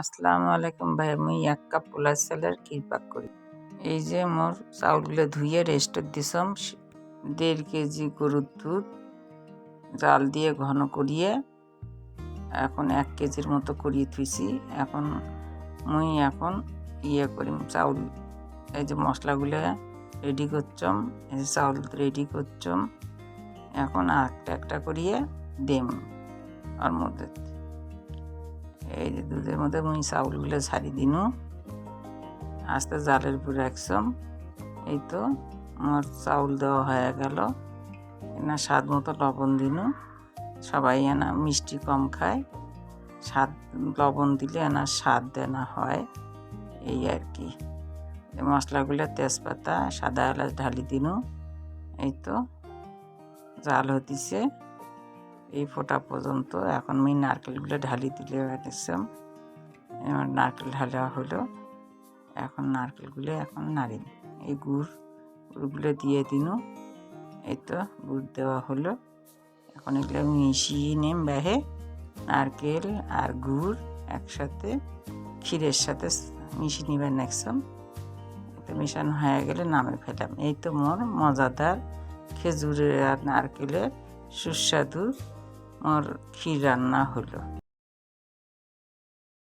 আসসালামু আলাইকুম ভাই, মুই 1 কাপ পোলার চালের ক্ষীর পাক করি। এই যে মোর চাউলগুলো ধুয়ে রেস্টত দিছম 1.5 কেজি গরুর দুধ জাল দিয়ে ঘন করিয়ে এখন 1 কেজির মতো করিয়ে থুইছি। মুই ইয়ে করিম চাউল, এই যে মশলাগুলো রেডি করছম, এই যে চাউল রেডি করছম। এখন একটা একটা করিয়ে দেম ওর মধ্যে। এই যে দুধের মধ্যে মুই চাউলগুলো ছাড়ি দিনু, আস্তে জালের উপর রাখছম। এই তো আমার চাউল দেওয়া হয়ে গেল। না স্বাদ মতো লবণ দিনু, সবাই না মিষ্টি কম খায়, লবণ দিলে না স্বাদ দেনা হয়, এই আর কি। মশলাগুলো তেজপাতা সাদা এলাচ ঢালি দিনু। এই তো জাল হতিছে এই ফোটা পর্যন্ত। এখন আমি নারকেলগুলো ঢালি দিলে দেখছম, নারকেল ঢালা হলো। এখন নারকেলগুলো নাড়ি, এই গুড়গুলো দিয়ে দিনু। এই তো গুড় দেওয়া হলো। এখন এগুলো মিশিয়ে নেম ব্যাহে, নারকেল আর গুড় একসাথে ক্ষীরের সাথে মিশিয়ে নিবেন দেখছম। তো মিশানো হয়ে গেলে নামে ফেলাম। এই তো মোর মজাদার খেজুরের আর নারকেলের সুস্বাদু মোর ক্ষীর রান্না হলো।